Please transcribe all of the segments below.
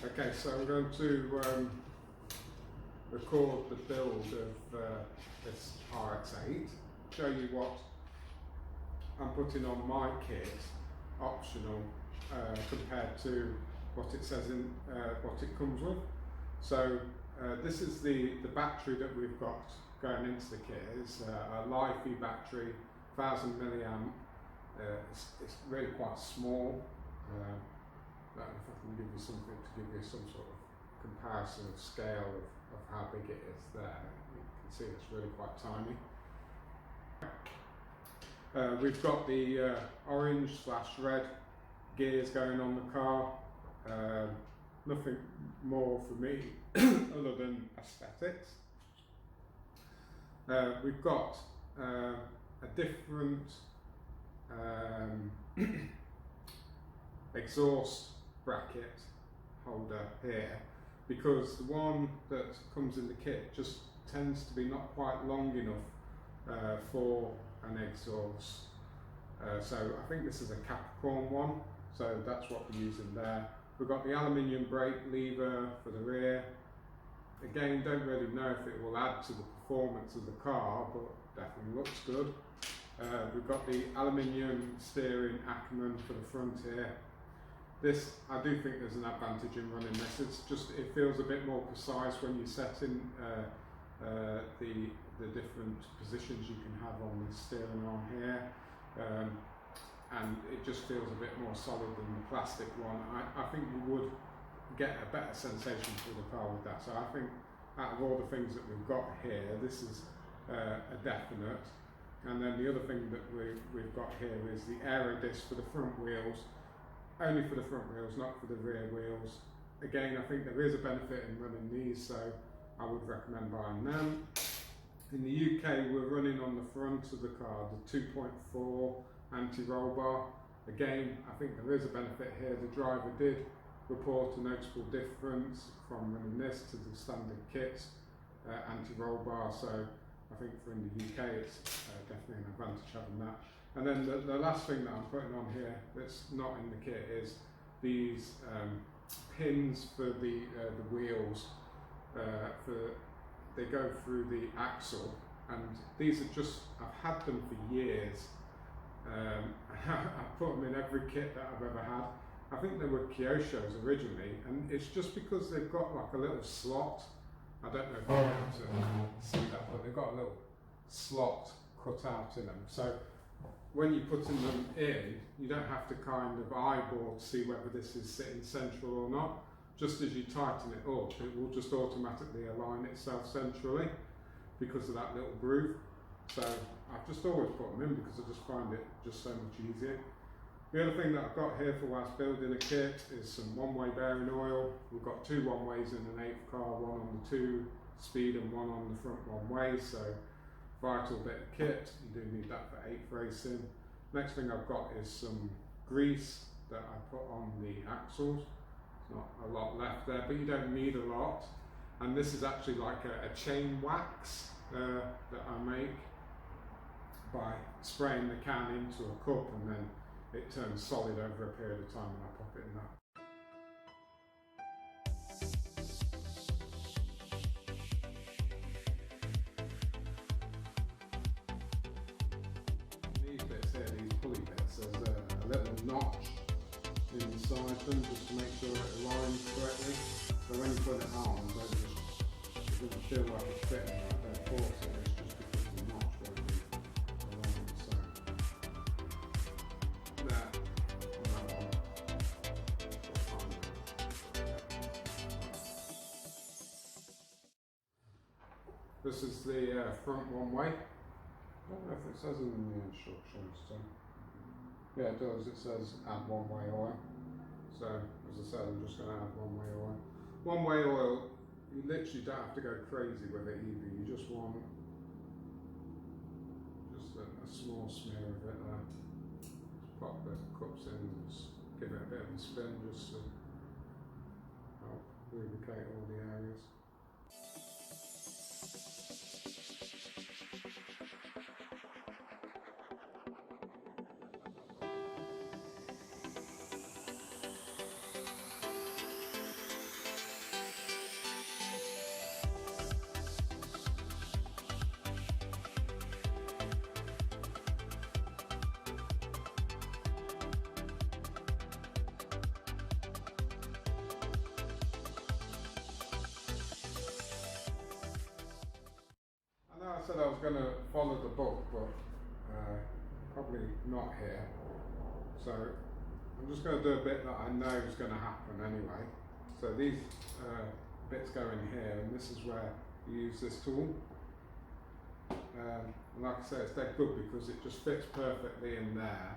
Okay, so I'm going to record the build of this RX8, show you what I'm putting on my kit, optional, compared to what it says in what it comes with. So this is the battery that we've got going into the kit. It's a LiFi battery, 1000 milliamp. It's really quite small. I don't know if I can give you something to give you some sort of comparison of scale of how big it is there. You can see it's really quite tiny. We've got the orange/red gears going on the car. Nothing more for me other than aesthetics. We've got a different exhaust bracket holder here, because the one that comes in the kit just tends to be not quite long enough for an exhaust. So I think this is a Capricorn one, so that's what we're using there. We've got the aluminium brake lever for the rear. Again, don't really know if it will add to the performance of the car, but definitely looks good. We've got the aluminium steering Ackerman for the front here. This, I do think there's an advantage in running this. It's just, it feels a bit more precise when you set in the different positions you can have on the steering arm here. And it just feels a bit more solid than the plastic one. I think you would get a better sensation for the car with that. So I think out of all the things that we've got here, this is a definite. And then the other thing that we've got here is the aero disc for the front wheels. Only for the front wheels, not for the rear wheels. Again, I think there is a benefit in running these, so I would recommend buying them. In the UK, we're running on the front of the car the 2.4 anti-roll bar. Again, I think there is a benefit here. The driver did report a noticeable difference from running this to the standard kit anti-roll bar, so I think for in the UK it's definitely an advantage having that. And then the last thing that I'm putting on here that's not in the kit is these pins for the wheels. They go through the axle, and these are just, I've had them for years. I've put them in every kit that I've ever had. I think they were Kyosho's originally, and it's just because they've got like a little slot. I don't know if you're able to see that, but they've got a little slot cut out in them. So when you're putting them in, you don't have to kind of eyeball to see whether this is sitting central or not. Just as you tighten it up, it will just automatically align itself centrally because of that little groove. So I've just always put them in because I just find it just so much easier. The other thing that I've got here for whilst building a kit is some one-way bearing oil. We've got two one-ways in an 8th car, one on the 2-speed and one on the front one-way, so vital bit of kit. You do need that for 8th racing. Next thing I've got is some grease that I put on the axles. There's not a lot left there, but you don't need a lot. And this is actually like a chain wax that I make by spraying the can into a cup, and then it turns solid over a period of time when I pop it in that. These bits here, these pulley bits, there's a little notch inside them just to make sure it aligns correctly. So when you put it on, it doesn't feel like it's fitting right there, force it. It's just because the notch won't be aligned. So there. This is the front one-way. I don't know if it says in the instructions. So yeah, it does. It says add one-way oil. So as I said, I'm just going to add one-way oil. One-way oil, you literally don't have to go crazy with it either. You just want just a small smear of it there. Just pop the cups in and just give it a bit of a spin just to help lubricate all the areas. said I was going to follow the book, but probably not here. So I'm just going to do a bit that I know is going to happen anyway. So these bits go in here, and this is where you use this tool. And like I say, it's dead good because it just fits perfectly in there,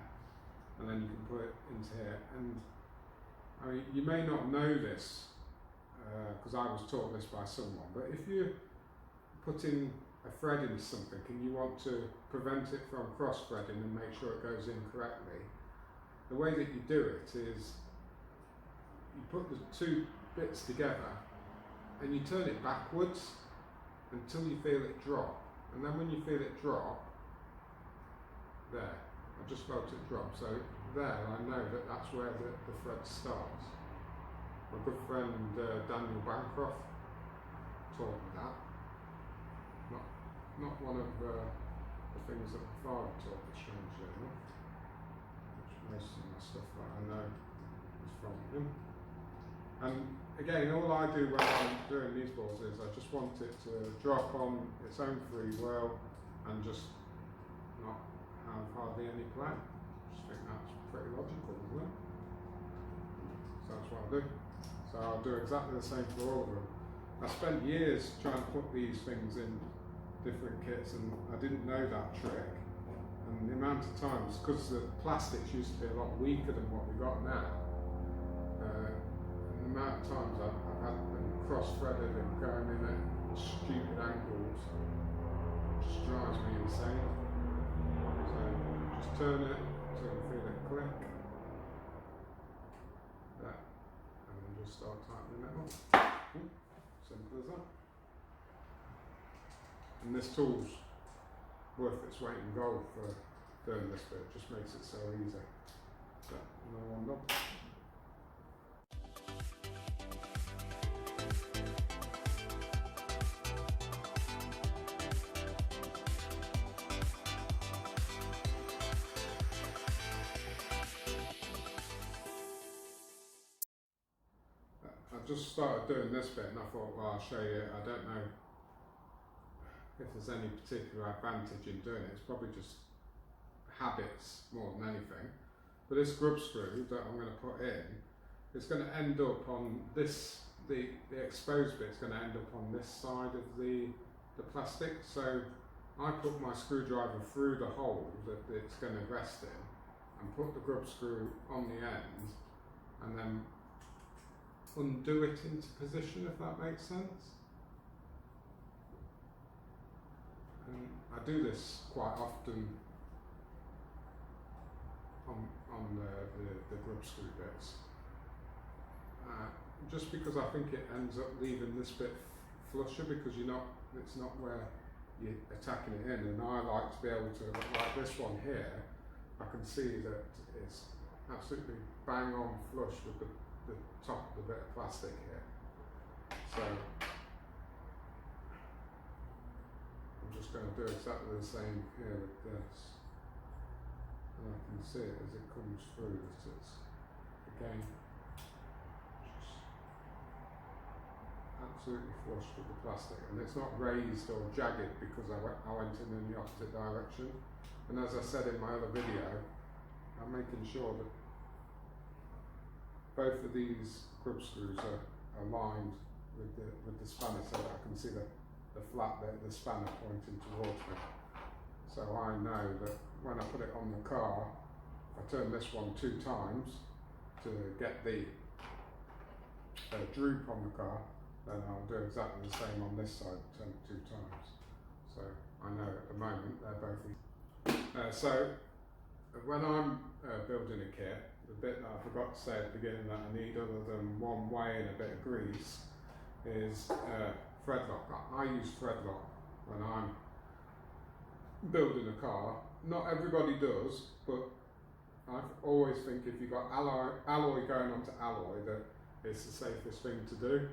and then you can put it into here. And I mean, you may not know this because I was taught this by someone, but if you're putting a thread into something and you want to prevent it from cross-threading and make sure it goes in correctly, the way that you do it is you put the two bits together and you turn it backwards until you feel it drop, and then when you feel it drop, there, I just felt it drop, so there I know that that's where the thread starts. My good friend Daniel Bancroft taught me that. Not one of the things that my father taught me, strangely enough, which most of my stuff that I know is from him. And again, all I do when I'm doing these balls is I just want it to drop on its own free will and just not have hardly any play. I just think that's pretty logical, isn't it? So that's what I do. So I'll do exactly the same for all of them. I spent years trying to put these things in different kits, and I didn't know that trick. And the amount of times, because the plastics used to be a lot weaker than what we got now, and the amount of times I've had them cross-threaded and going in at stupid angles just drives me insane. So just turn it until you feel it click. There. And then just start tightening it up. Simple as that. And this tool's worth its weight in gold for doing this bit, it just makes it so easy. So, another one done. I just started doing this bit and I thought, well, I'll show you. I don't know if there's any particular advantage in doing it. It's probably just habits more than anything. But this grub screw that I'm going to put in, it's going to end up on this, the exposed bit's going to end up on this side of the plastic. So I put my screwdriver through the hole that it's going to rest in and put the grub screw on the end and then undo it into position, if that makes sense. And I do this quite often on the grub screw bits, just because I think it ends up leaving this bit flusher because it's not where you're attacking it in, and I like to be able to, like this one here, I can see that it's absolutely bang on flush with the top of the bit of plastic here. So I'm just going to do exactly the same here with this, and I can see it as it comes through that it's again just absolutely flush with the plastic, and it's not raised or jagged because I went in the opposite direction. And as I said in my other video, I'm making sure that both of these grub screws are aligned with the spanner so that I can see the flat bit of the spanner pointing towards me. So I know that when I put it on the car, if I turn this one 2 times to get the droop on the car, then I'll do exactly the same on this side, turn it 2 times. So I know at the moment they're both so when I'm building a kit, the bit that I forgot to say at the beginning that I need other than one way and a bit of grease is thread lock. I use thread lock when I'm building a car. Not everybody does, but I always think if you've got alloy going onto alloy, that it's the safest thing to do.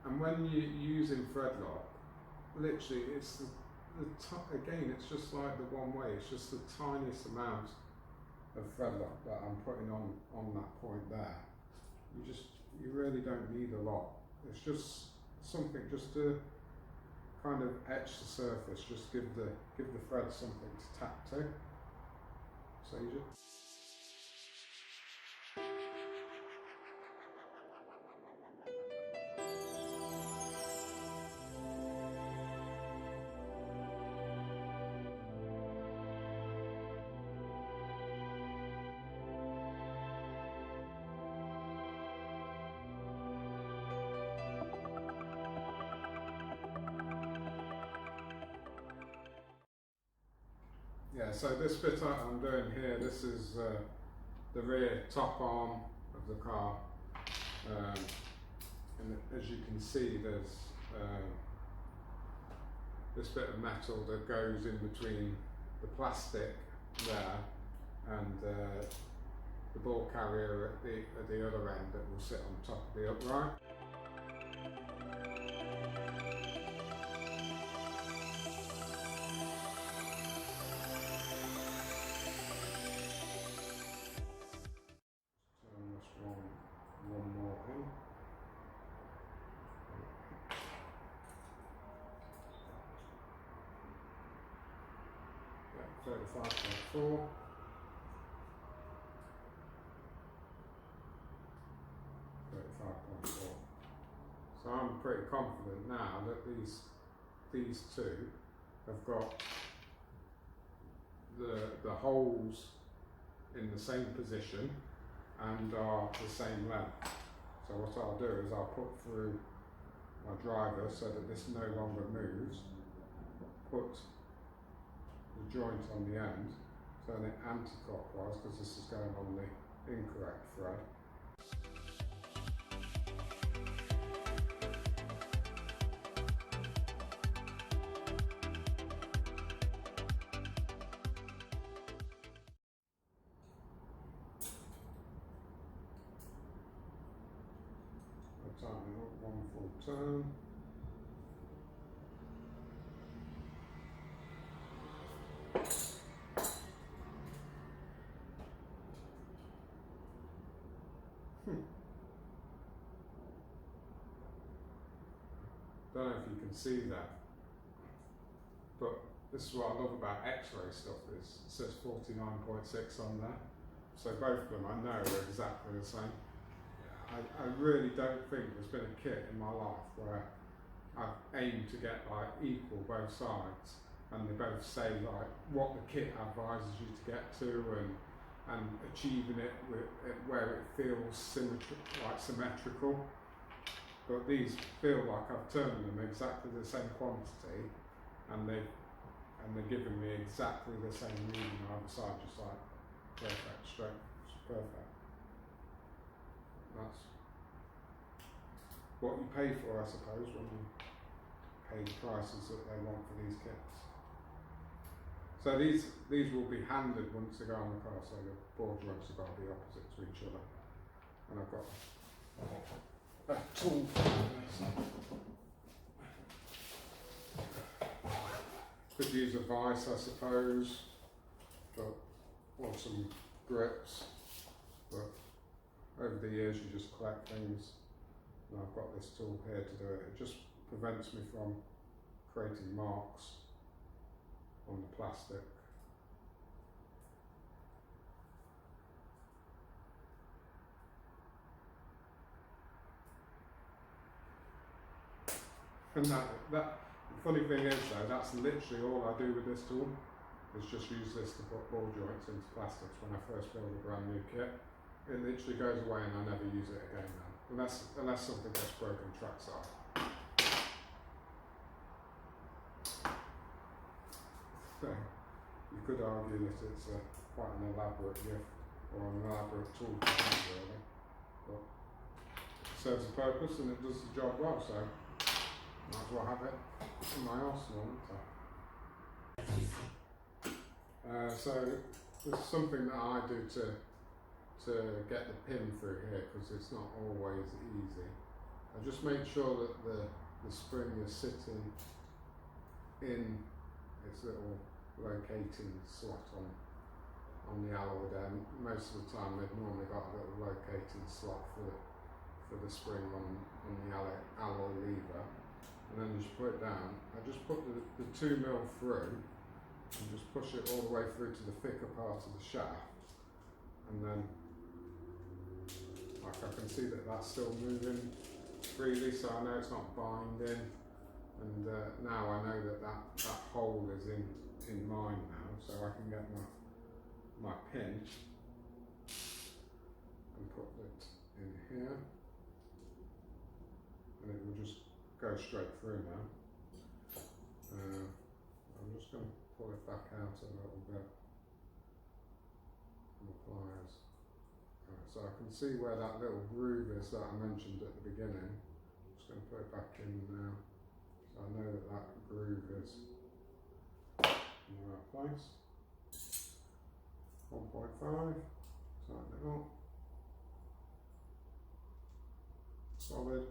And when you're using thread lock, literally it's again, it's just like the one way, it's just the tiniest amount of thread lock that I'm putting on that point there. You really don't need a lot. It's just something just to kind of etch the surface, just give the thread something to tap to. So you just so this bit I'm doing here, this is the rear top arm of the car, and as you can see there's this bit of metal that goes in between the plastic there and the ball carrier at the other end that will sit on top of the upright. One more in. Yeah, 35.4. So I'm pretty confident now that these two have got the holes in the same position and are the same length. So what I'll do is I'll put through my driver so that this no longer moves, put the joint on the end, turn it anti-clockwise because this is going on the incorrect thread. Tighten it up one full turn. Don't know if you can see that, but this is what I love about X-ray stuff is it says 49.6 on there. So both of them I know are exactly the same. I really don't think there's been a kit in my life where I've aimed to get like equal both sides and they both say like what the kit advises you to get to and achieving it where it feels symmetrical. But these feel like I've turned them exactly the same quantity and they're giving me exactly the same reading on either side, just like perfect, straight, it's perfect. That's what you pay for, I suppose, when you pay the prices that they want for these kits. So these will be handed once they go on the car, so the ball joints have got to be opposite to each other. And I've got a tool for this. Could use a vice, I suppose, or some grips, but over the years you just collect things, and I've got this tool here to do it. It just prevents me from creating marks on the plastic. And that the funny thing is though, that's literally all I do with this tool, is just use this to put ball joints into plastics when I first build a brand new kit. It literally goes away and I never use it again now, unless something gets broken trackside. So you could argue that it's quite an elaborate gift or an elaborate tool to use really, but it serves a purpose and it does the job well, so might as well have it in my arsenal, so there's something that I do to get the pin through here, because it's not always easy. I just make sure that the spring is sitting in its little locating slot on the alloy there. Most of the time they've normally got a little locating slot for the spring on the alloy lever. and then you just put it down. I just put the 2mm through and just push it all the way through to the thicker part of the shaft, and then like I can see that that's still moving freely, so I know it's not binding, and now I know that hole is in mine now, so I can get my pin and put it in here, and it will just go straight through now. I'm just going to pull it back out a little bit from the pliers. So I can see where that little groove is that I mentioned at the beginning. I'm just going to put it back in now, so I know that groove is in the right place. 1.5, tighten it up. Solid.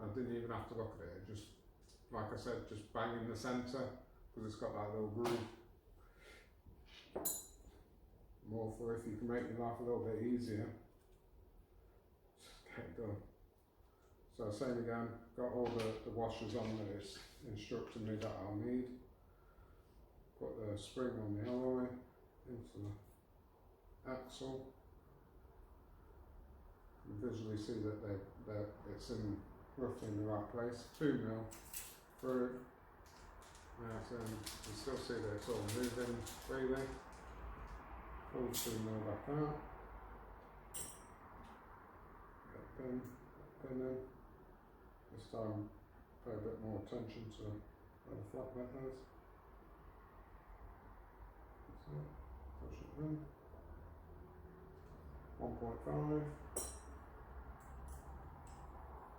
I didn't even have to look at it, just, like I said, just bang in the centre, because it's got that little groove. More for if you can make your life a little bit easier, just get it done. So same again, got all the washers on that it's instructing me that I'll need. Put the spring on the alloy into the axle. You visually see that it's in roughly in the right place. 2mm through. So you still see that it's all moving freely. Pull the 2mm back out. Get a pin in. This time pay a bit more attention to where the flat bit is. That's it. Push it in. 1.5.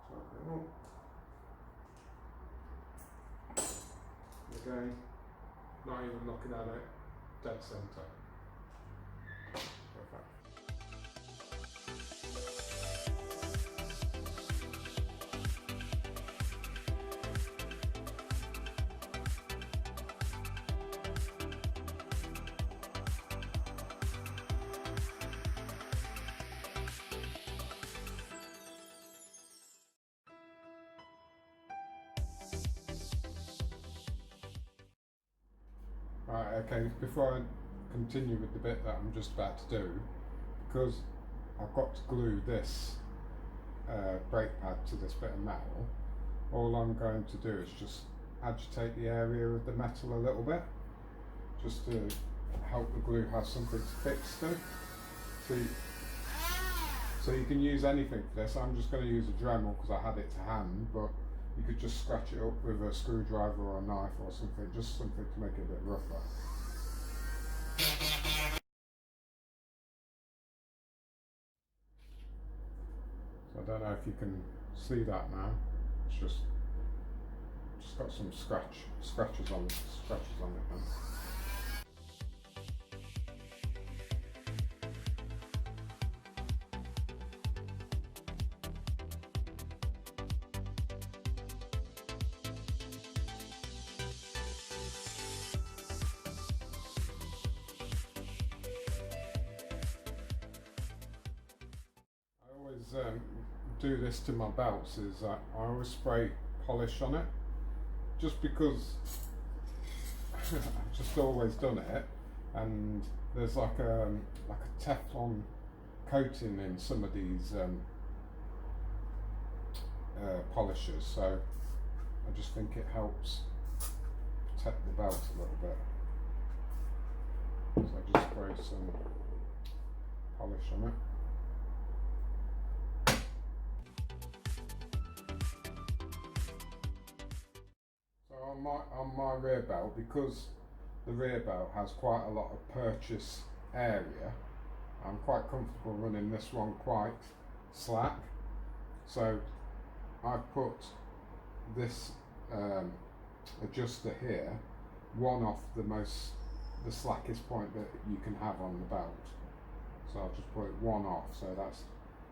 Tighten it up. Again, not even looking at it, dead centre. Perfect. Right, okay, before I continue with the bit that I'm just about to do, because I've got to glue this brake pad to this bit of metal, all I'm going to do is just agitate the area of the metal a little bit, just to help the glue have something to fix to. So you can use anything for this. I'm just going to use a Dremel because I had it to hand, but you could just scratch it up with a screwdriver or a knife or something, just something to make it a bit rougher. So I don't know if you can see that now. It's just got some scratches on it now. Do this to my belts is that I always spray polish on it, just because I've just always done it, and there's like a Teflon coating in some of these polishes, so I just think it helps protect the belt a little bit. So I just spray some polish on it. On my rear belt, because the rear belt has quite a lot of purchase area, I'm quite comfortable running this one quite slack. So I've put this adjuster here, one off the slackest point that you can have on the belt. So I'll just put it one off, so that's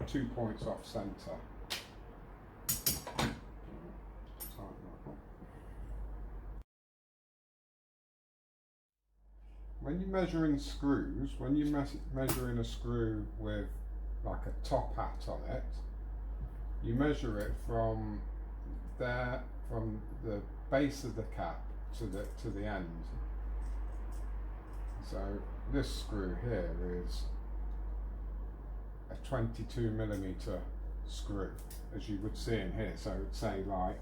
2 points off centre. When you're measuring screws, when you're measuring a screw with like a top hat on it, you measure it from from the base of the cap to the end. So this screw here is a 22mm screw, as you would see in here. So it'd say like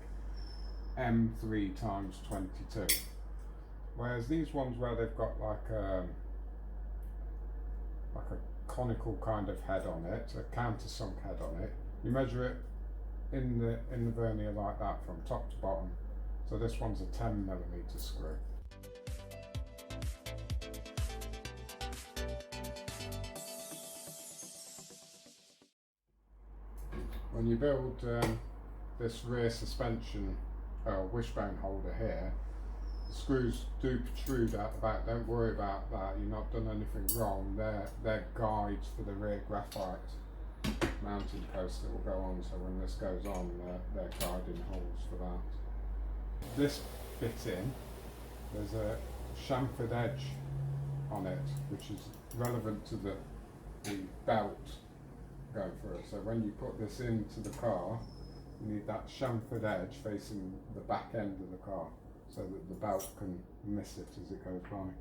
M3 times 22. Whereas these ones where they've got like a conical kind of head on it, a countersunk head on it, you measure it in the vernier like that from top to bottom. So this one's a 10mm screw. When you build this rear suspension wishbone holder here, the screws do protrude out the back. Don't worry about that, you've not done anything wrong. They're guides for the rear graphite mounting post that will go on, so when this goes on, they're guiding holes for that. This bit in, there's a chamfered edge on it, which is relevant to the belt going through. So when you put this into the car, you need that chamfered edge facing the back end of the car, so that the belt can miss it as it goes by.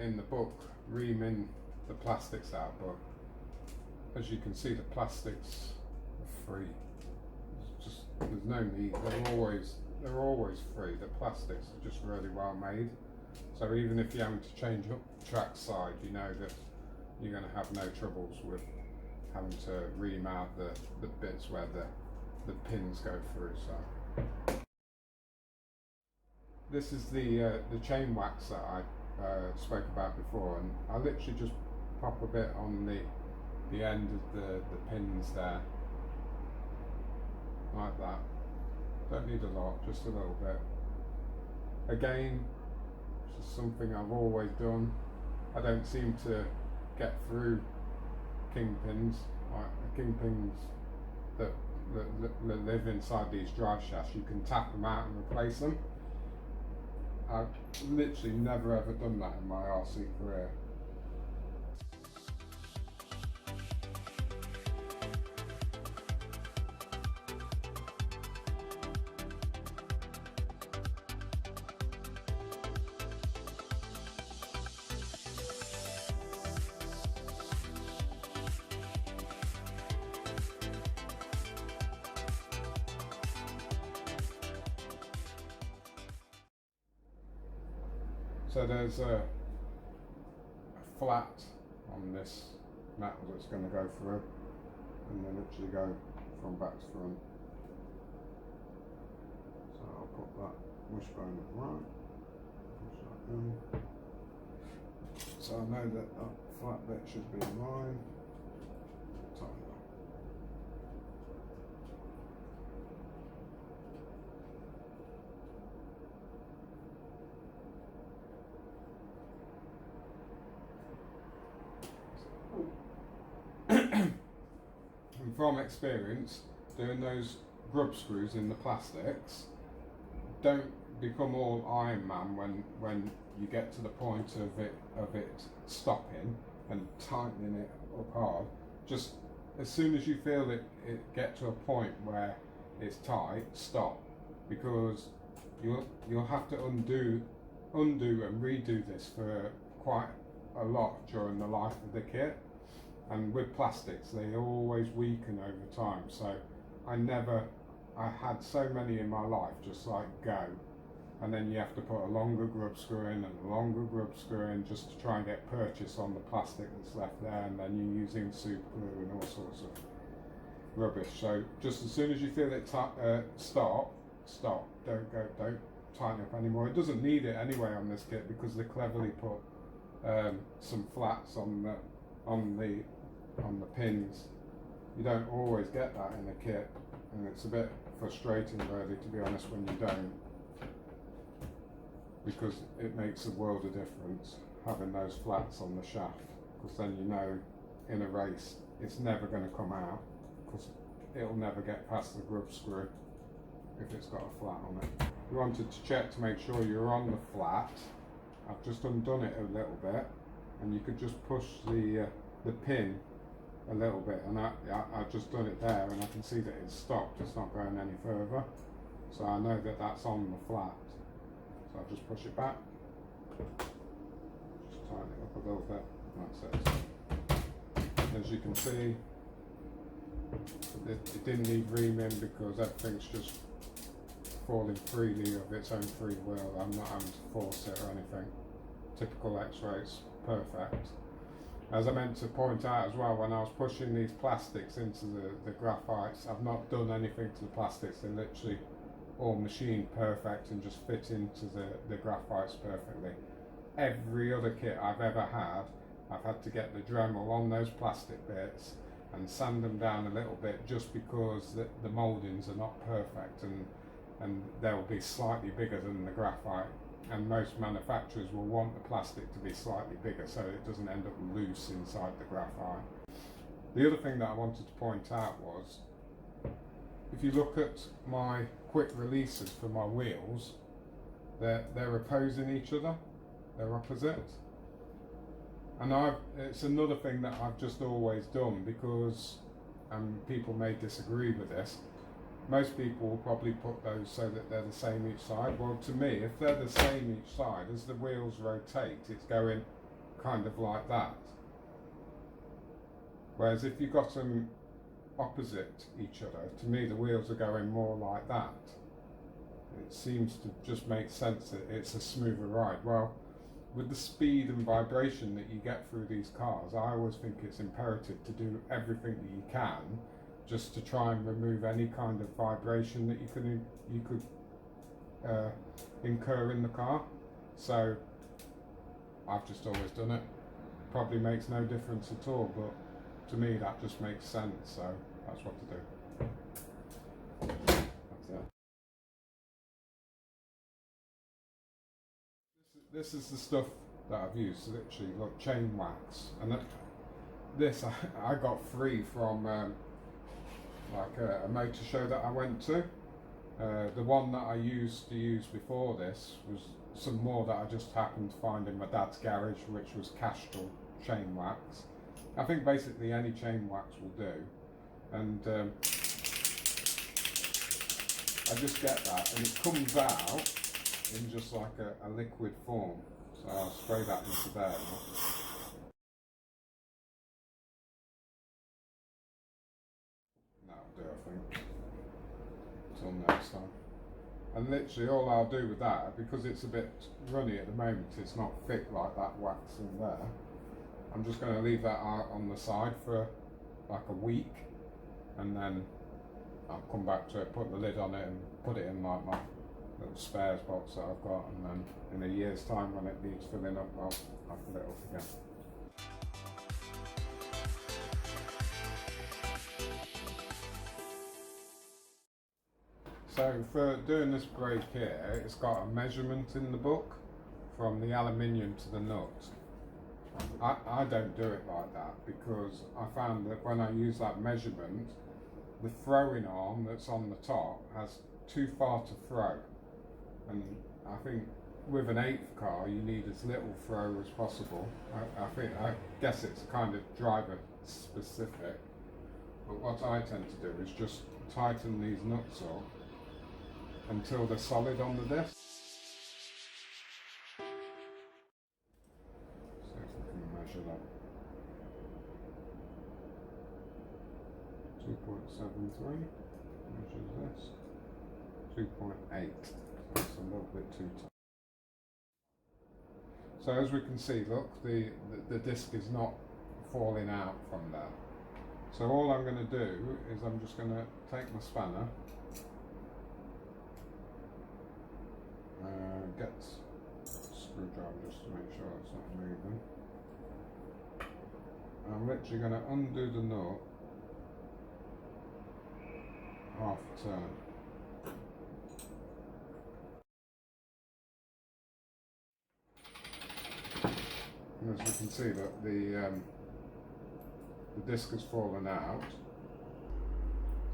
In the book, reaming the plastics out, but as you can see, the plastics are free. There's no need. They're always free. The plastics are just really well made. So even if you're having to change up track side, you know that you're going to have no troubles with having to ream out the bits where the pins go through. So this is the chain wax that I spoke about before, and I literally just pop a bit on the end of the pins there, like that. Don't need a lot, just a little bit. Again, it's just something I've always done. I don't seem to get through kingpins, like the kingpins that live inside these drive shafts. You can tap them out and replace them. I've literally never ever done that in my RC career. So there's a flat on this metal that's going to go through, and then literally go from back to front. So I'll put that wishbone right, push that in. So I know that flat bit should be in line. Tighten it up. And from experience, doing those grub screws in the plastics, don't become all Iron Man when you get to the point of it stopping and tightening it up hard. Just as soon as you feel it get to a point where it's tight, stop, because you'll have to undo and redo this for quite a lot during the life of the kit. And with plastics, they always weaken over time. So I had so many in my life just like go, and then you have to put a longer grub screw in and a longer grub screw in just to try and get purchase on the plastic that's left there, and then you're using super glue and all sorts of rubbish. So just as soon as you feel it stop, don't tighten up anymore. It doesn't need it anyway on this kit because they cleverly put some flats on the pins. You don't always get that in a kit, and it's a bit frustrating really, to be honest, when you don't, because it makes a world of difference having those flats on the shaft, because then you know in a race it's never going to come out, because it'll never get past the grub screw if it's got a flat on it. you wanted to check to make sure you're on the flat, I've just undone it a little bit, and you could just push the pin a little bit, and I've just done it there, and I can see that it's stopped, it's not going any further, so I know that that's on the flat. So I'll just push it back, just tighten it up a little bit, that's it. As you can see, it didn't need reaming because everything's just falling freely of its own free will. I'm not having to force it or anything. Typical X-Ray, it's perfect. As I meant to point out as well, when I was pushing these plastics into the graphites, I've not done anything to the plastics. They're literally all machined perfect and just fit into the graphites perfectly. Every other kit I've ever had, I've had to get the Dremel on those plastic bits and sand them down a little bit, just because the mouldings are not perfect, and they'll be slightly bigger than the graphite, and most manufacturers will want the plastic to be slightly bigger so it doesn't end up loose inside the graphite. The other thing that I wanted to point out was, if you look at my quick releases for my wheels, they're opposing each other, they're opposite. And it's another thing that I've just always done, because people may disagree with this. Most people will probably put those so that they're the same each side. Well, to me, if they're the same each side, as the wheels rotate, it's going kind of like that. Whereas if you've got them opposite each other, to me the wheels are going more like that. It seems to just make sense that it's a smoother ride. Well, with the speed and vibration that you get through these cars, I always think it's imperative to do everything that you can just to try and remove any kind of vibration that you could incur in the car. So I've just always done it. Probably makes no difference at all, but to me that just makes sense, so that's what to do. That's it. This is the stuff that I've used. So literally, look, chain wax, and this I got free from like a motor show that I went to. The one that I used to use before this was some more that I just happened to find in my dad's garage, which was Castrol chain wax. I think basically any chain wax will do, and I just get that, and it comes out in just like a liquid form. So I'll spray that into there. That'll do, I think. Until next time. And literally all I'll do with that, because it's a bit runny at the moment, it's not thick like that wax in there, I'm just going to leave that out on the side for like a week, and then I'll come back to it, put the lid on it and put it in like my little spares box that I've got, and then in a year's time when it needs filling up, I'll fill it up again. So for doing this brake here, it's got a measurement in the book from the aluminium to the nut. I don't do it like that, because I found that when I use that measurement, the throwing arm that's on the top has too far to throw, and I think with an 8th car you need as little throw as possible. I guess it's kind of driver specific, but what I tend to do is just tighten these nuts up until they're solid on the disc. See if we can measure that. 2.73 measures this. 2.8. That's a little bit too tight. So as we can see, look, the disc is not falling out from there. So all I'm going to do is I'm just going to take my spanner, get a screwdriver just to make sure it's not moving. I'm literally going to undo the nut half a turn. And as you can see, that the disc has fallen out.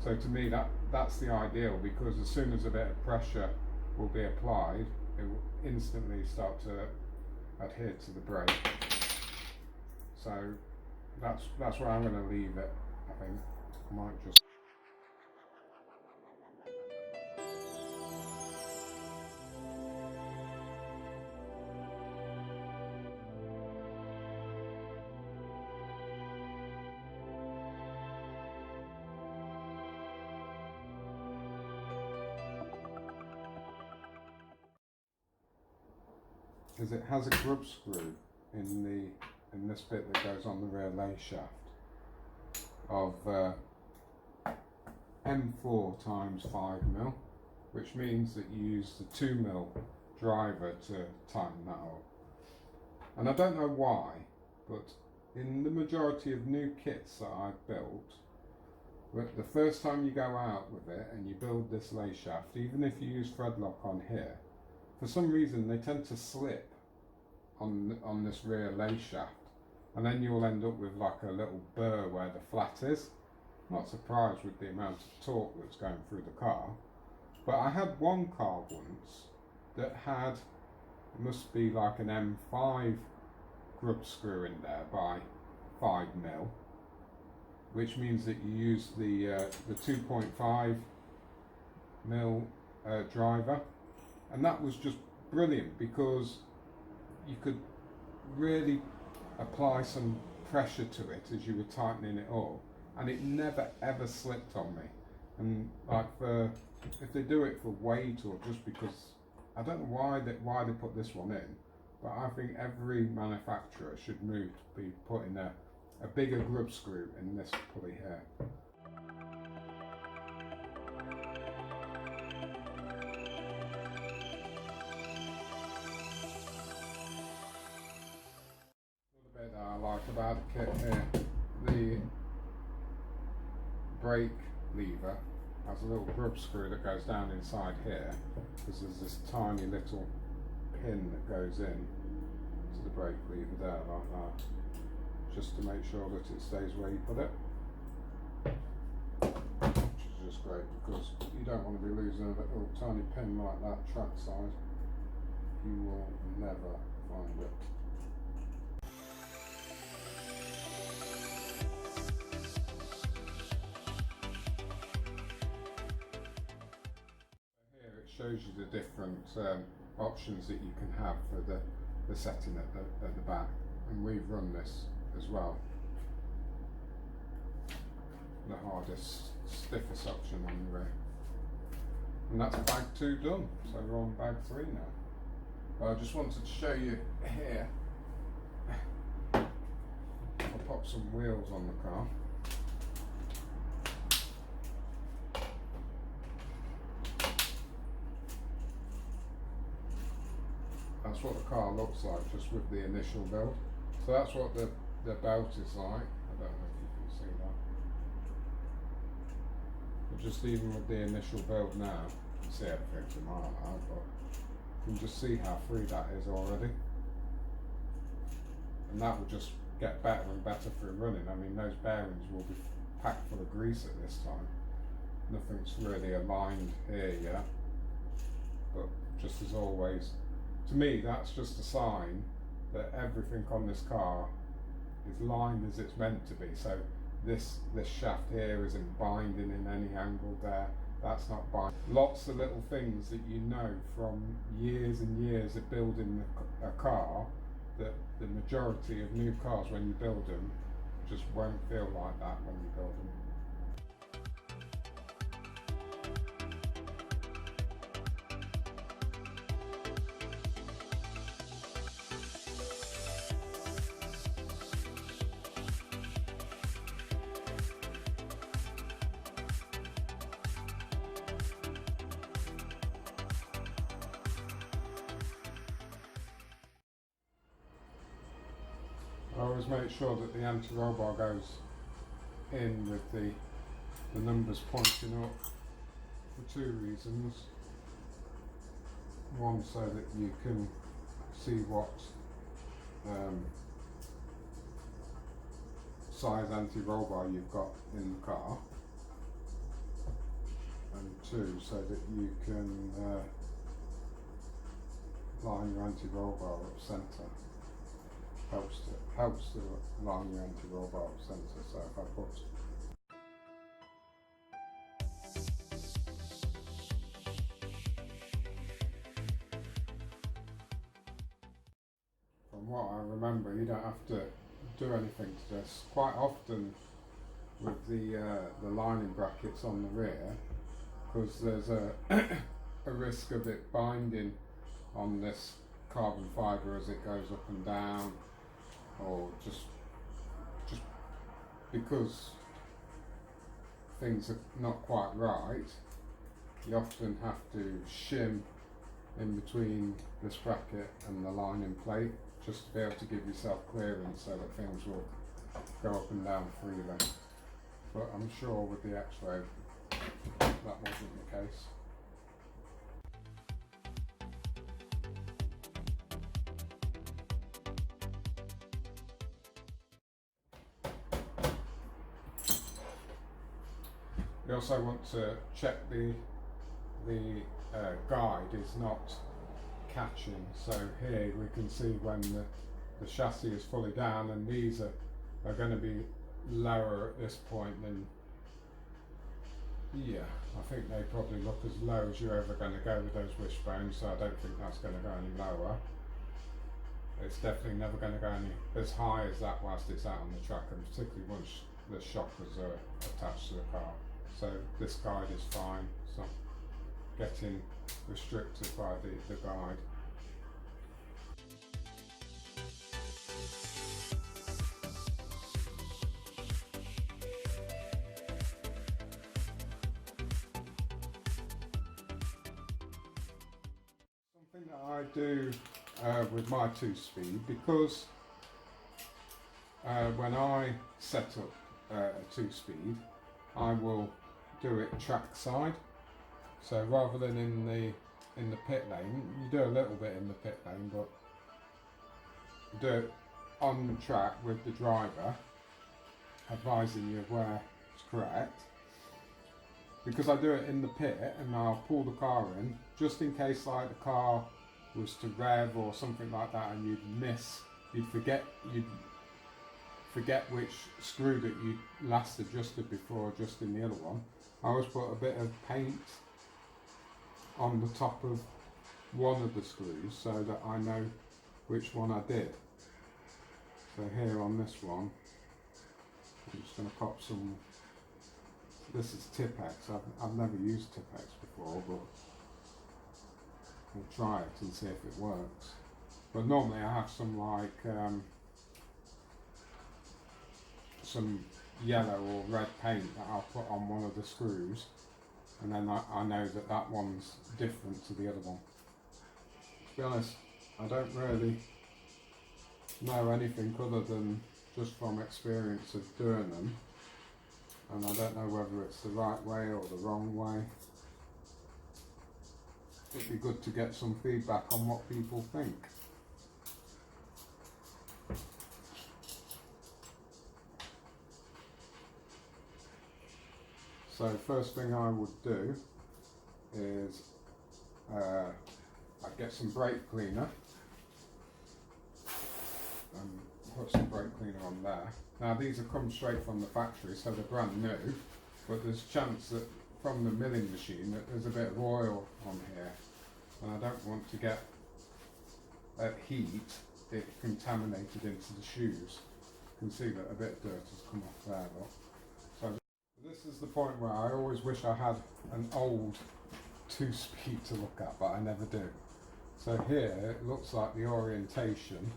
So to me that's the ideal, because as soon as a bit of pressure will be applied, it will instantly start to adhere to the brake. So that's where I'm going to leave it. I think I might just. Is it has a grub screw in this bit that goes on the rear lay shaft of M4 times 5mm, which means that you use the 2mm driver to tighten that up. And I don't know why, but in the majority of new kits that I've built, the first time you go out with it and you build this lay shaft, even if you use thread lock on here, for some reason they tend to slip on this rear lay shaft, and then you'll end up with like a little burr where the flat is. Not surprised with the amount of torque that's going through the car, but I had one car once that had, it must be like an M5 grub screw in there by 5mm, which means that you use the 2.5mm driver, and that was just brilliant because you could really apply some pressure to it as you were tightening it up, and it never ever slipped on me. And like if they do it for weight or just because, I don't know why they put this one in, but I think every manufacturer should move to be putting a bigger grub screw in this pulley here. About the kit here, the brake lever has a little grub screw that goes down inside here, because there's this tiny little pin that goes in to the brake lever there like that, just to make sure that it stays where you put it, which is just great because you don't want to be losing a little tiny pin like that track side. You will never find it. Shows you the different options that you can have for the setting at the back, and we've run this as well, the hardest, stiffest option on the rear, and that's bag 2 done, so we're on bag 3 now. I just wanted to show you here, I'll pop some wheels on the car. That's what the car looks like just with the initial build. So that's what the belt is like. I don't know if you can see that. But just even with the initial build now, you can see everything's a mile out, but you can just see how free that is already. And that will just get better and better through running. I mean, those bearings will be packed full of grease at this time. Nothing's really aligned here yet, but just as always, to me, that's just a sign that everything on this car is lined as it's meant to be. So this shaft here isn't binding in any angle there. That's not binding. Lots of little things that you know from years and years of building a car, that the majority of new cars, when you build them, just won't feel like that when you build them. I always make sure that the anti-roll bar goes in with the numbers pointing up for 2 reasons. One, so that you can see what size anti-roll bar you've got in the car, and 2, so that you can line your anti-roll bar up centre. Helps to line your anti-roll bar up centre. So if I put from what I remember, you don't have to do anything to this. Quite often with the lining brackets on the rear, because there's a a risk of it binding on this carbon fibre as it goes up and down, or just because things are not quite right, you often have to shim in between this bracket and the lining plate just to be able to give yourself clearance so that things will go up and down freely. But I'm sure with the Xray that wasn't the case. You also want to check the guide is not catching. So here we can see when the chassis is fully down, and these are going to be lower at this point than, yeah, I think they probably look as low as you're ever going to go with those wishbones, so I don't think that's going to go any lower. It's definitely never going to go any as high as that whilst it's out on the track, and particularly once the shockers are attached to the car. So this guide is fine, it's not getting restricted by the guide. Something that I do with my 2-speed, because when I set up a 2-speed, I will do it track side. So rather than in the pit lane, you do a little bit in the pit lane, but you do it on track with the driver advising you of where it's correct. Because I do it in the pit and I'll pull the car in, just in case like the car was to rev or something like that and you'd forget which screw that you last adjusted before adjusting the other one. I always put a bit of paint on the top of one of the screws so that I know which one I did. So here on this one, I'm just going to pop some, this is Tipex. I've never used Tipex before, but I'll try it and see if it works. But normally I have some like some yellow or red paint that I'll put on one of the screws, and then I know that that one's different to the other one. To be honest, I don't really know anything other than just from experience of doing them, and I don't know whether it's the right way or the wrong way. It'd be good to get some feedback on what people think. So first thing I would do is I'd get some brake cleaner and put some brake cleaner on there. Now these have come straight from the factory, so they're brand new, but there's a chance that from the milling machine that there's a bit of oil on here, and I don't want to get heat it contaminated into the shoes. You can see that a bit of dirt has come off there, look. So this is the point where I always wish I had an old 2-speed to look at, but I never do. So here it looks like the orientation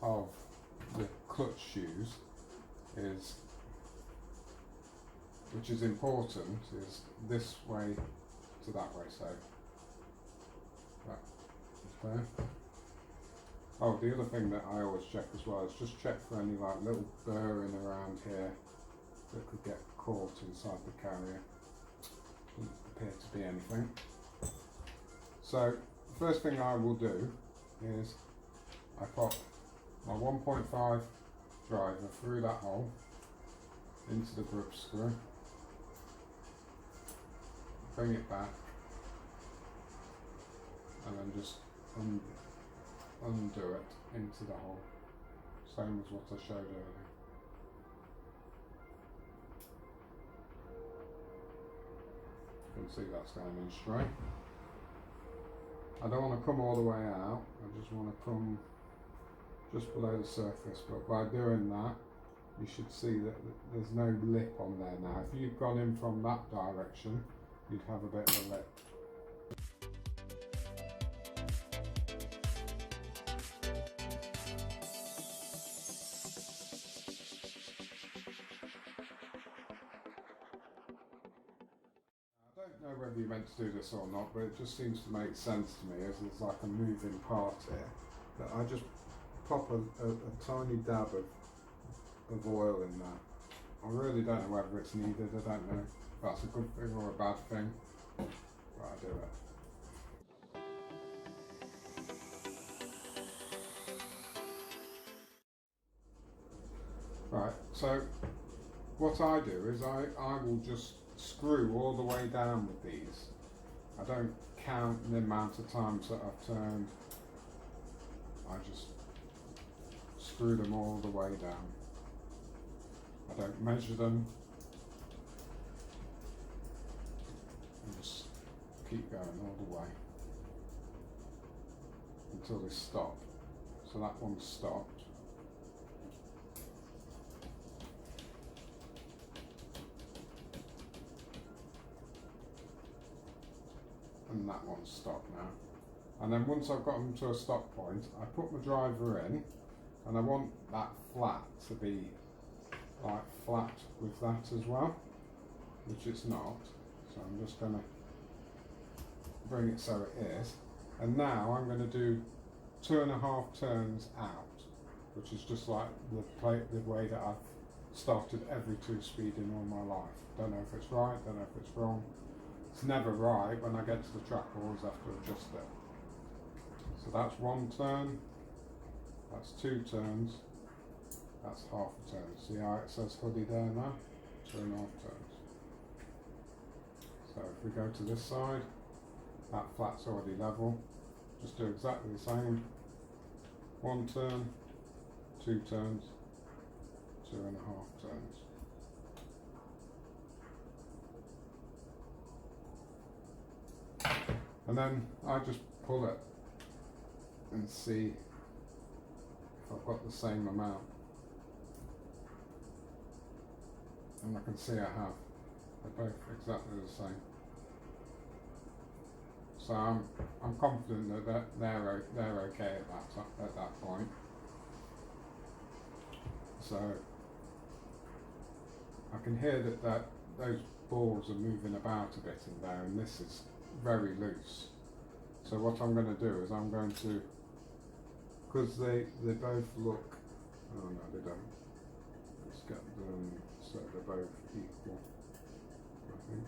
of the clutch shoes is, which is important, is this way to that way. So that is there. Oh, the other thing that I always check as well is just check for any like little burring around here that could get caught inside the carrier. Doesn't appear to be anything. So the first thing I will do is I pop my 1.5 driver through that hole into the grip screw, bring it back, and then just undo it into the hole, same as what I showed earlier. You can see that's going in straight. I don't want to come all the way out, I just want to come just below the surface, but by doing that you should see that there's no lip on there now. If you'd gone in from that direction, you'd have a bit of a lip. I don't know whether you're meant to do this or not, but it just seems to make sense to me as there's like a moving part here, that I just pop a tiny dab of oil in there. I really don't know whether it's needed, I don't know if that's a good thing or a bad thing, but I do it. Right, so what I do is I will just screw all the way down with these. I don't count the amount of times that I've turned, I just screw them all the way down. I don't measure them, and just keep going all the way until they stop. So that one's stopped. And that one's stopped now. And then once I've got them to a stop point, I put my driver in, and I want that flat to be like flat with that as well, which it's not. So I'm just going to bring it so it is. And now I'm going to do 2.5 turns out, which is just like the way that I've started every 2-speed in all my life. Don't know if it's right, don't know if it's wrong. It's never right. When I get to the track, I always have to adjust it. So that's 1 turn, that's 2 turns, that's half a turn. See how it says hoodie there now? 2.5 turns. So if we go to this side, that flat's already level. Just do exactly the same. 1 turn, 2 turns, 2.5 turns. And then I just pull it and see if I've got the same amount. And I can see I have. They're both exactly the same. So I'm confident that they're okay at that point. So I can hear that those balls are moving about a bit in there, and this is very loose. So what I'm going to do is I'm going to, because they both look, oh no they don't, let's get them so they're both equal, I think.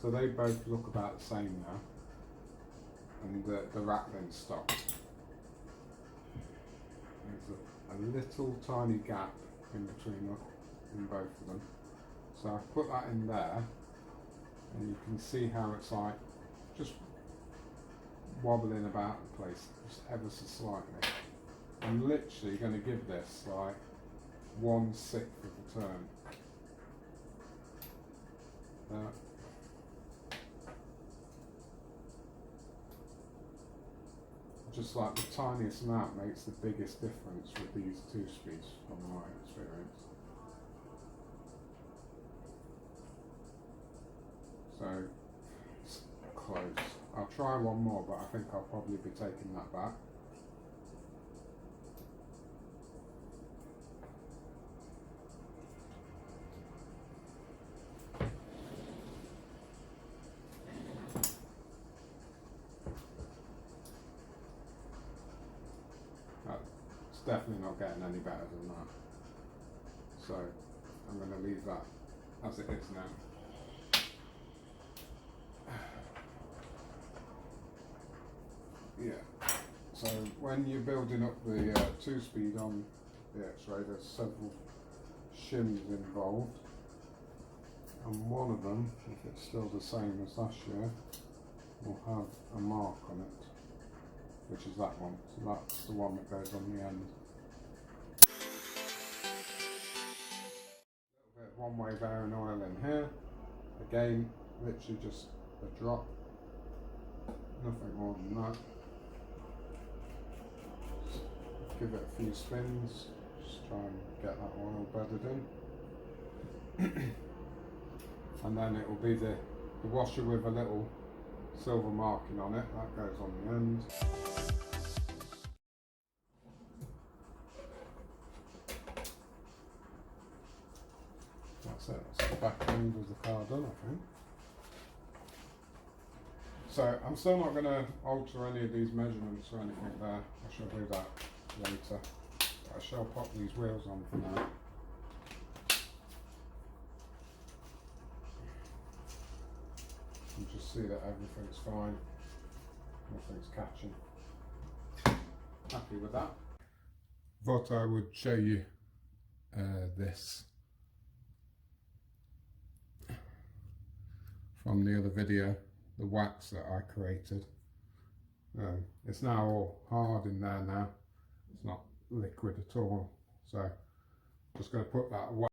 So they both look about the same now, and the rack then stops. There's a little tiny gap in between them, in both of them. So I've put that in there, and you can see how it's like just wobbling about the place, just ever so slightly. I'm literally going to give this like 1/6 of a turn. Just like the tiniest amount makes the biggest difference with these 2 speeds from my experience. So it's close. I'll try one more, but I think I'll probably be taking that back. Definitely not getting any better than that. So I'm going to leave that as it is now. Yeah. So when you're building up the 2-speed on the Xray, there's several shims involved, and one of them, if it's still the same as last year, will have a mark on it, which is that one. So that's the one that goes on the end. A little bit of one-way bearing oil in here. Again, literally just a drop, nothing more than that. Just give it a few spins, just try and get that oil bedded in. And then it will be the washer with a little silver marking on it, that goes on the end. That's it, that's the back end of the car done, I think. So I'm still not going to alter any of these measurements or anything there, I shall do that later. I shall pop these wheels on for now. And just see that everything's fine, nothing's catching. Happy with that. Thought I would show you this from the other video, the wax that I created. It's now all hard in there now, it's not liquid at all, so I'm just going to put that away.